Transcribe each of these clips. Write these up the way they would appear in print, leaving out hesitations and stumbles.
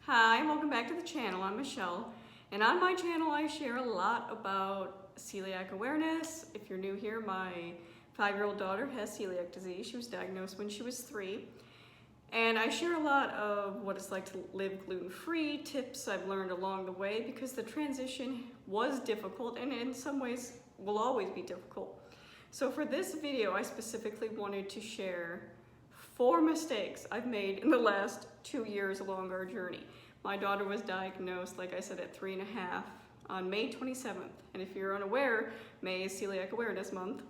Hi, welcome back to the channel. I'm Michelle, and on my channel I share a lot about celiac awareness. If you're new here, my 5-year-old daughter has celiac disease. She was diagnosed when she was 3. And I share a lot of what it's like to live gluten-free, tips I've learned along the way, because the transition was difficult and in some ways will always be difficult. So for this video, I specifically wanted to share 4 mistakes I've made in the last 2 years along our journey. My daughter was diagnosed, like I said, at 3.5 on May 27th. And if you're unaware, May is Celiac Awareness Month.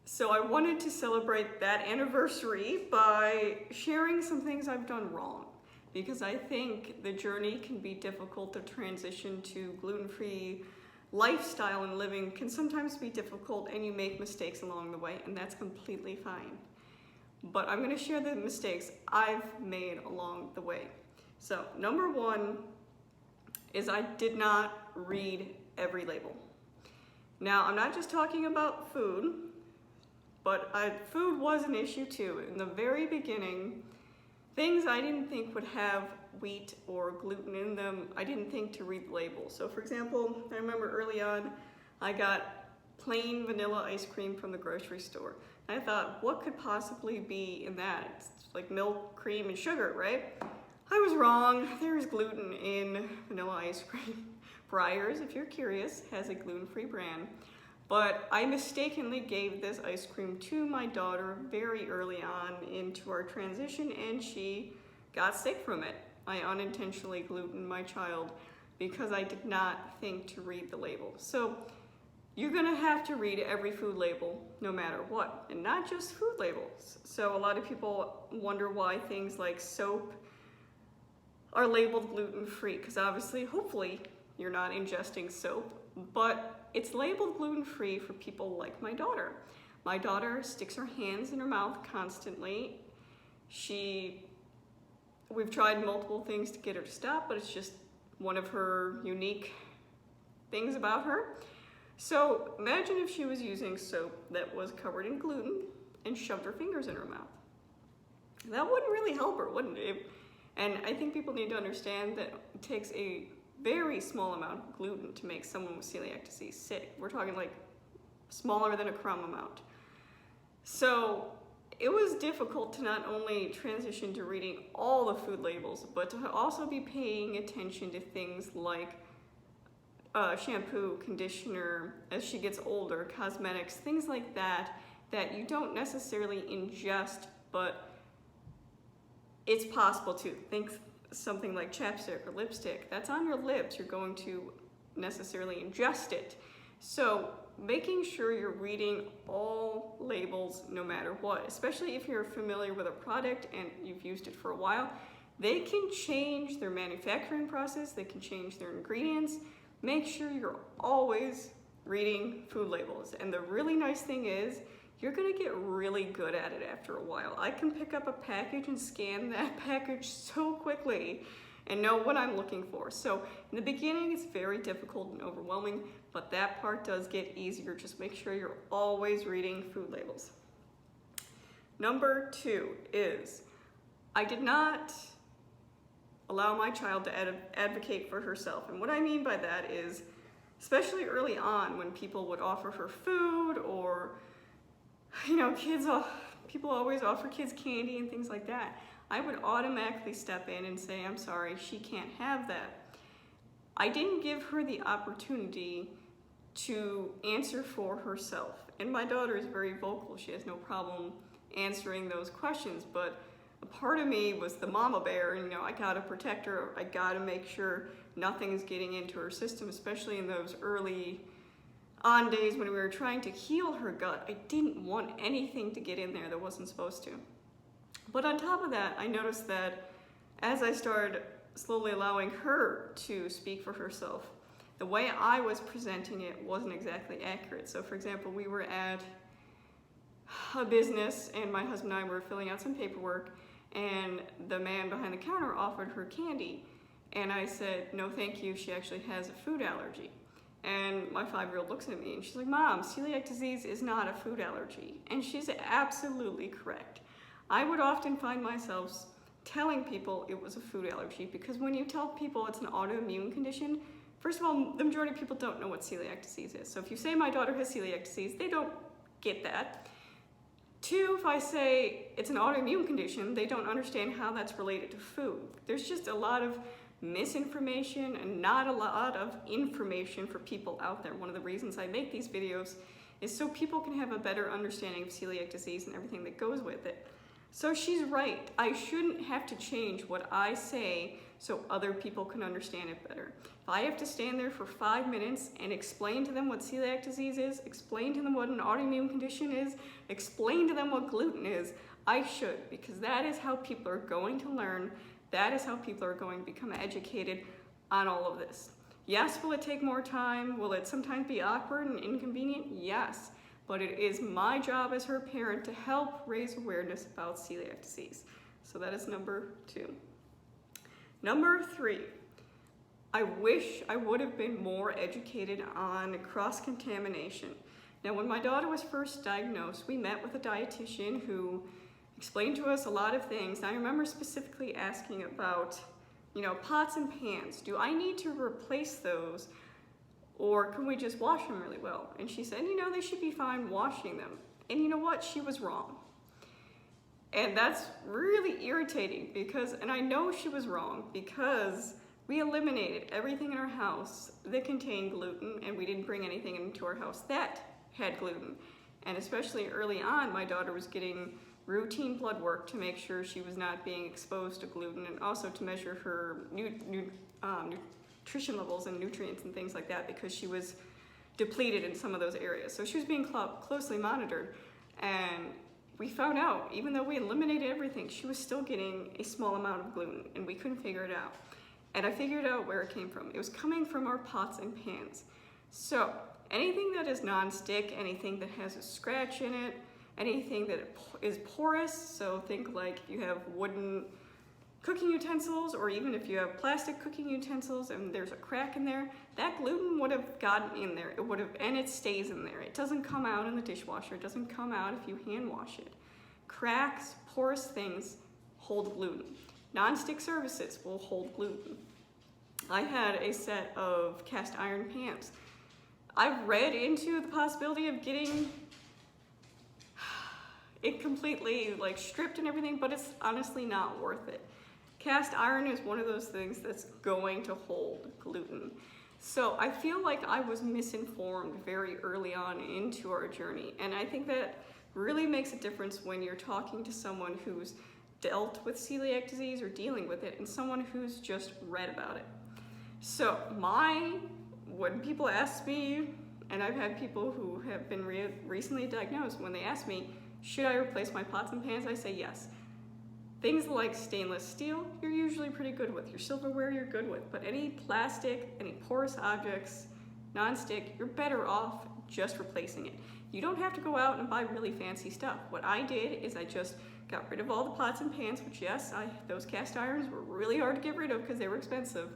So I wanted to celebrate that anniversary by sharing some things I've done wrong, because I think the journey can be difficult. To transition to gluten-free lifestyle and living can sometimes be difficult, and you make mistakes along the way, and that's completely fine. But I'm going to share the mistakes I've made along the way. So number 1 is I did not read every label. Now, I'm not just talking about food, but food was an issue too. In the very beginning, things I didn't think would have wheat or gluten in them, I didn't think to read the label. So for example, I remember early on, I got plain vanilla ice cream from the grocery store. I thought, what could possibly be in that? It's like milk, cream, and sugar, right? I was wrong. There's gluten in vanilla ice cream. Breyers, if you're curious, has a gluten-free brand. But I mistakenly gave this ice cream to my daughter very early on into our transition, and she got sick from it. I unintentionally glutened my child because I did not think to read the label. So you're gonna have to read every food label no matter what, and not just food labels. So a lot of people wonder why things like soap are labeled gluten-free, because obviously, hopefully, you're not ingesting soap, but it's labeled gluten-free for people like my daughter. My daughter sticks her hands in her mouth constantly. We've tried multiple things to get her to stop, but it's just one of her unique things about her. So imagine if she was using soap that was covered in gluten and shoved her fingers in her mouth. That wouldn't really help her, wouldn't it? And I think people need to understand that it takes a very small amount of gluten to make someone with celiac disease sick. We're talking like smaller than a crumb amount. So it was difficult to not only transition to reading all the food labels, but to also be paying attention to things like shampoo, conditioner, as she gets older, cosmetics, things like that, that you don't necessarily ingest, but it's possible to. Think something like chapstick or lipstick, that's on your lips, you're going to necessarily ingest it. So making sure you're reading all labels no matter what, especially if you're familiar with a product and you've used it for a while, they can change their manufacturing process, they can change their ingredients. Make sure you're always reading food labels. And the really nice thing is, you're gonna get really good at it after a while. I can pick up a package and scan that package so quickly and know what I'm looking for. So in the beginning, it's very difficult and overwhelming, but that part does get easier. Just make sure you're always reading food labels. Number 2 is, I did not allow my child to advocate for herself. And what I mean by that is, especially early on when people would offer her food, or, you know, people always offer kids candy and things like that, I would automatically step in and say, I'm sorry, she can't have that. I didn't give her the opportunity to answer for herself. And my daughter is very vocal. She has no problem answering those questions, but a part of me was the mama bear, and I gotta protect her. I gotta make sure nothing's getting into her system, especially in those early on days when we were trying to heal her gut. I didn't want anything to get in there that wasn't supposed to. But on top of that, I noticed that as I started slowly allowing her to speak for herself, the way I was presenting it wasn't exactly accurate. So for example, we were at a business and my husband and I were filling out some paperwork, and the man behind the counter offered her candy. And I said, no thank you, she actually has a food allergy. And my 5-year-old looks at me and she's like, Mom, celiac disease is not a food allergy. And she's absolutely correct. I would often find myself telling people it was a food allergy, because when you tell people it's an autoimmune condition, first of all, the majority of people don't know what celiac disease is. So if you say my daughter has celiac disease, they don't get that. Two, if I say it's an autoimmune condition, they don't understand how that's related to food. There's just a lot of misinformation and not a lot of information for people out there. One of the reasons I make these videos is so people can have a better understanding of celiac disease and everything that goes with it. So she's right. I shouldn't have to change what I say so other people can understand it better. If I have to stand there for 5 minutes and explain to them what celiac disease is, explain to them what an autoimmune condition is, explain to them what gluten is, I should, because that is how people are going to learn. That is how people are going to become educated on all of this. Yes, will it take more time? Will it sometimes be awkward and inconvenient? Yes, but it is my job as her parent to help raise awareness about celiac disease. So that is number 2. Number 3, I wish I would have been more educated on cross-contamination. Now, when my daughter was first diagnosed, we met with a dietitian who explained to us a lot of things. I remember specifically asking about, pots and pans. Do I need to replace those, or can we just wash them really well? And she said, they should be fine washing them. And you know what? She was wrong. And that's really irritating and I know she was wrong, because we eliminated everything in our house that contained gluten, and we didn't bring anything into our house that had gluten. And especially early on, my daughter was getting routine blood work to make sure she was not being exposed to gluten, and also to measure her nutrition levels and nutrients and things like that, because she was depleted in some of those areas. So she was being closely monitored, and we found out, even though we eliminated everything, she was still getting a small amount of gluten, and we couldn't figure it out. And I figured out where it came from. It was coming from our pots and pans. So anything that is non-stick, anything that has a scratch in it, anything that is porous, so think like if you have wooden cooking utensils, or even if you have plastic cooking utensils and there's a crack in there, that gluten would have gotten in there. It would have, and it stays in there. It doesn't come out in the dishwasher. It doesn't come out if you hand wash it. Cracks, porous things hold gluten. Non-stick surfaces will hold gluten. I had a set of cast iron pans. I've read into the possibility of getting it completely stripped and everything, but it's honestly not worth it. Cast iron is one of those things that's going to hold gluten. So I feel like I was misinformed very early on into our journey, and I think that really makes a difference when you're talking to someone who's dealt with celiac disease or dealing with it, and someone who's just read about it. So when people ask me, and I've had people who have been recently diagnosed, when they ask me, should I replace my pots and pans, I say yes. Things like stainless steel, you're usually pretty good with. Your silverware, you're good with. But any plastic, any porous objects, non-stick, you're better off just replacing it. You don't have to go out and buy really fancy stuff. What I did is I just got rid of all the pots and pans, which yes, those cast irons were really hard to get rid of because they were expensive.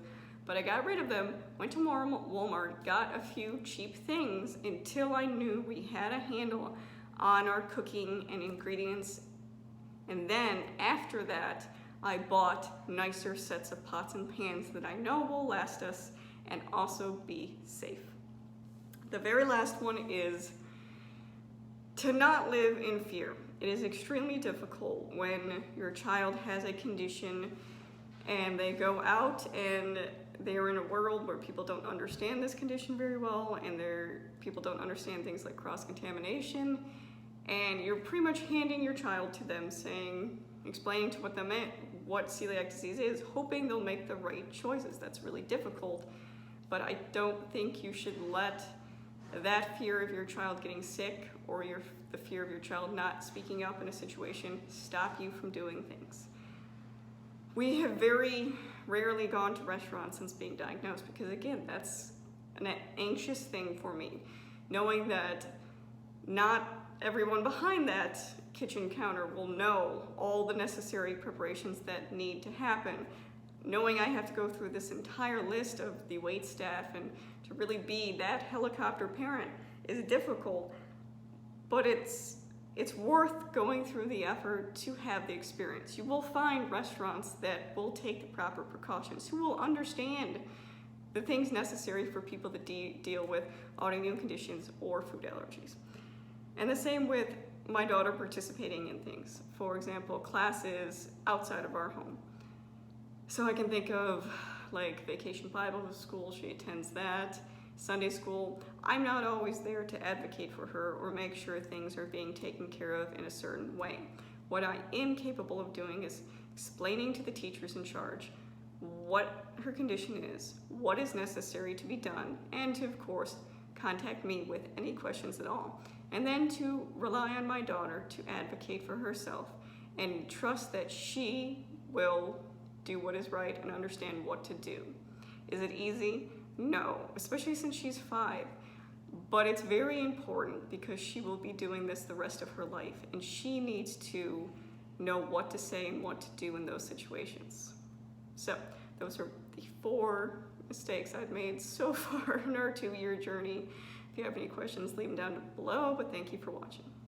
But I got rid of them, went to Walmart, got a few cheap things until I knew we had a handle on our cooking and ingredients. And then after that, I bought nicer sets of pots and pans that I know will last us and also be safe. The very last one is to not live in fear. It is extremely difficult when your child has a condition and they go out and they're in a world where people don't understand this condition very well, and people don't understand things like cross-contamination, and you're pretty much handing your child to them, explaining to them what celiac disease is, hoping they'll make the right choices. That's really difficult, but I don't think you should let that fear of your child getting sick or the fear of your child not speaking up in a situation stop you from doing things. We have very rarely gone to restaurants since being diagnosed because, again, that's an anxious thing for me, knowing that not everyone behind that kitchen counter will know all the necessary preparations that need to happen. Knowing I have to go through this entire list of the wait staff and to really be that helicopter parent is difficult, but it's it's worth going through the effort to have the experience. You will find restaurants that will take the proper precautions, who will understand the things necessary for people that deal with autoimmune conditions or food allergies. And the same with my daughter participating in things. For example, classes outside of our home. So I can think of like Vacation Bible School, she attends that. Sunday school, I'm not always there to advocate for her or make sure things are being taken care of in a certain way. What I am capable of doing is explaining to the teachers in charge what her condition is, what is necessary to be done, and to, of course, contact me with any questions at all. And then to rely on my daughter to advocate for herself and trust that she will do what is right and understand what to do. Is it easy? No, especially since she's 5. But it's very important because she will be doing this the rest of her life, and she needs to know what to say and what to do in those situations. So those are the 4 mistakes I've made so far in our 2-year journey. If you have any questions, leave them down below, but thank you for watching.